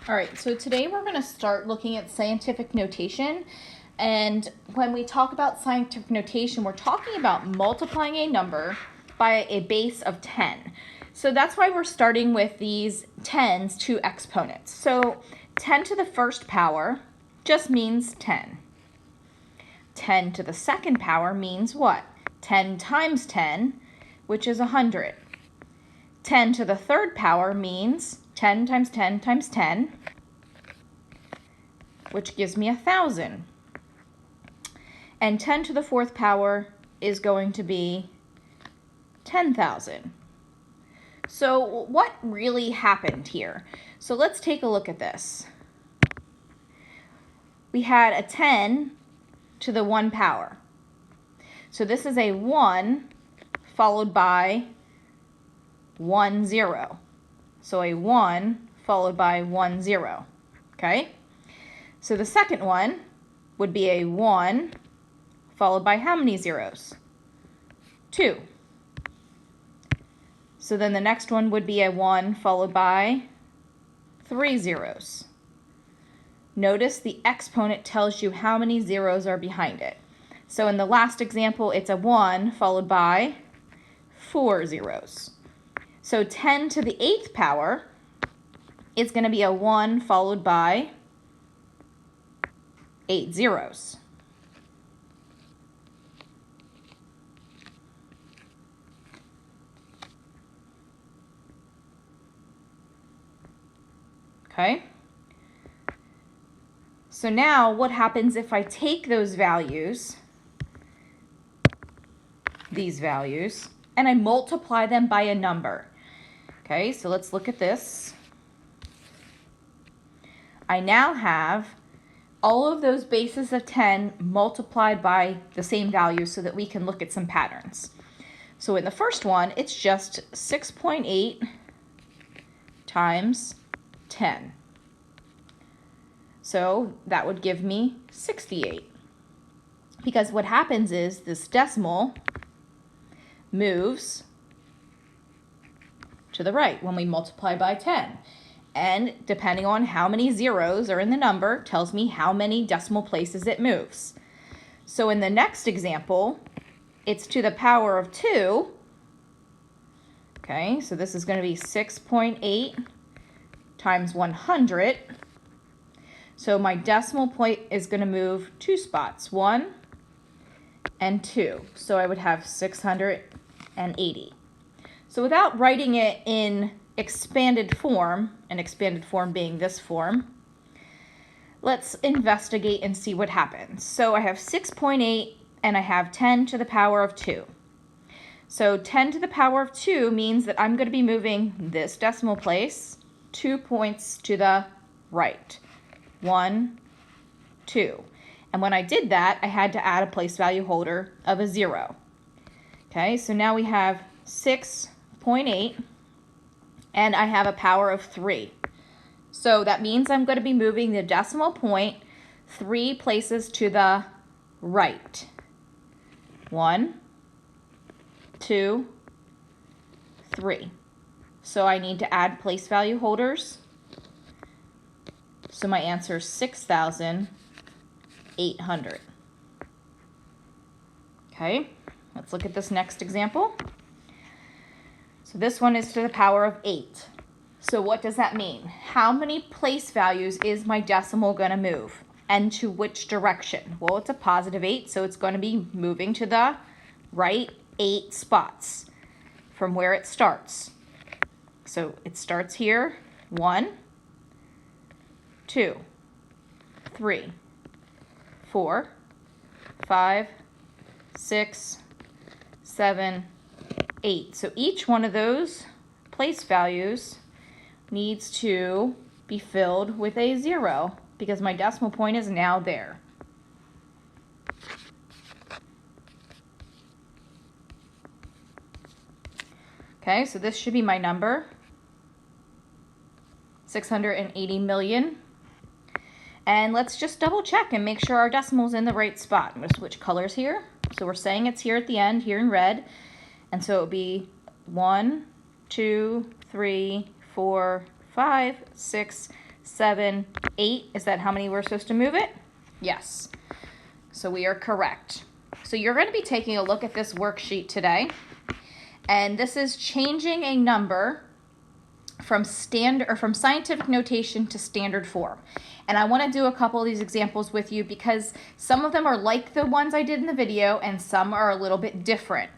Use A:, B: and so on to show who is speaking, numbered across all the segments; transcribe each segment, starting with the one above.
A: All right, so today we're going to start looking at scientific notation. And when we talk about scientific notation, we're talking about multiplying a number by a base of 10. So that's why we're starting with these tens to exponents. So 10 to the first power just means 10. 10 to the second power means what? 10 times 10, which is 100. 10 to the third power means 10 times 10 times 10, which gives me 1,000. And 10 to the fourth power is going to be 10,000. So what really happened here? So let's take a look at this. We had a 10 to the 1 power. So this is a 1 followed by 1 0. So a 1 followed by 1 0. Okay? So the second one would be a 1 followed by how many zeros? 2. So then the next one would be a 1 followed by 3 zeros. Notice the exponent tells you how many zeros are behind it. So in the last example, it's a 1 followed by 4 zeros. So 10 to the 8th power is going to be a 1 followed by 8 zeros. Okay? So now what happens if I take those values, these values, and I multiply them by a number? Okay, so let's look at this. I now have all of those bases of 10 multiplied by the same value so that we can look at some patterns. So in the first one, it's just 6.8 times 10. So that would give me 68. Because what happens is this decimal moves to the right when we multiply by 10. And depending on how many zeros are in the number, tells me how many decimal places it moves. So in the next example, it's to the power of 2. Okay, so this is going to be 6.8 times 100. So my decimal point is going to move 2 spots, 1 and 2. So I would have 680. So without writing it in expanded form, and expanded form being this form, let's investigate and see what happens. So I have 6.8 and I have 10 to the power of 2. So 10 to the power of 2 means that I'm going to be moving this decimal place 2 points to the right. 1, 2. And when I did that, I had to add a place value holder of a 0. Okay, so now we have 6.8. and I have a power of 3. So that means I'm going to be moving the decimal point 3 places to the right. 1, 2, 3. So I need to add place value holders. So my answer is 6,800. Okay, let's look at this next example. So this one is to the power of 8. So what does that mean? How many place values is my decimal going to move? And to which direction? Well, it's a positive 8, so it's going to be moving to the right 8 spots from where it starts. So it starts here, 1, 2, 3, 4, 5, 6, 7, 8. So each one of those place values needs to be filled with a 0 because my decimal point is now there. Okay, so this should be my number, 680 million. And let's just double check and make sure our decimal's in the right spot. I'm going to switch colors here. So we're saying it's here at the end, here in red. And so it would be 1, 2, 3, 4, 5, 6, 7, 8. Is that how many we're supposed to move it? Yes. So we are correct. So you're going to be taking a look at this worksheet today. And this is changing a number from scientific notation to standard form. And I want to do a couple of these examples with you because some of them are like the ones I did in the video and some are a little bit different.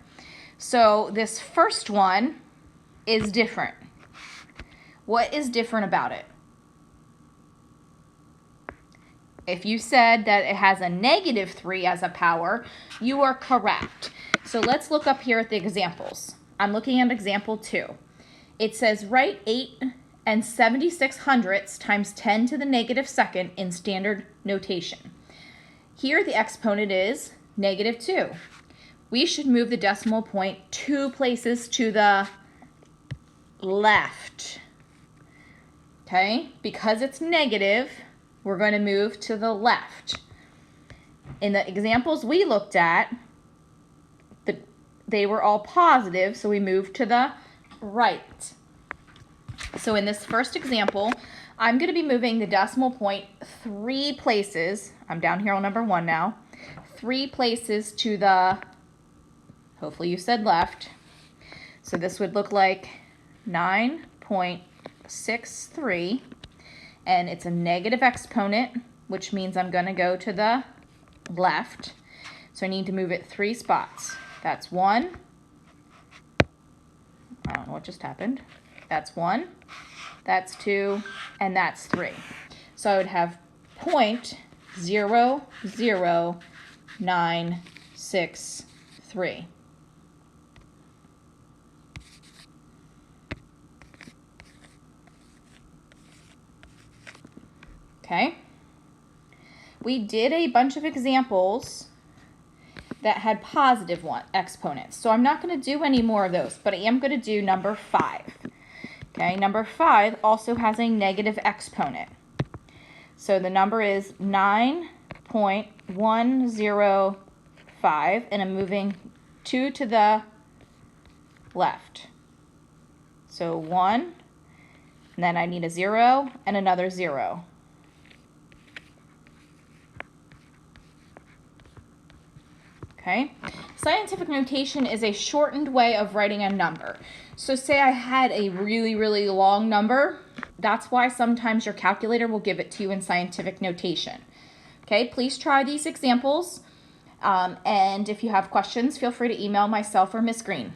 A: So this first one is different. What is different about it? If you said that it has a -3 as a power, you are correct. So let's look up here at the examples. I'm looking at example 2. It says write 8 76/100 times 10 to the -2 in standard notation. Here the exponent is -2. We should move the decimal point 2 places to the left. Okay, because it's negative, we're going to move to the left. In the examples we looked at, they were all positive, so we moved to the right. So in this first example, I'm going to be moving the decimal point 3 places. I'm down here on number 1 now. 3 places to the, hopefully you said left. So this would look like 9.63. And it's a negative exponent, which means I'm going to go to the left. So I need to move it 3 spots. That's 1. I don't know what just happened. That's 1, that's 2, and that's 3. So I would have 0.00963. Okay. We did a bunch of examples that had positive exponents. So I'm not going to do any more of those, but I am going to do number 5. Okay, number 5 also has a negative exponent. So the number is 9.105, and I'm moving 2 to the left. So 1, and then I need a 0 and another 0. Okay, scientific notation is a shortened way of writing a number. So say I had a really, really long number. That's why sometimes your calculator will give it to you in scientific notation. Okay, please try these examples. And if you have questions, feel free to email myself or Miss Green.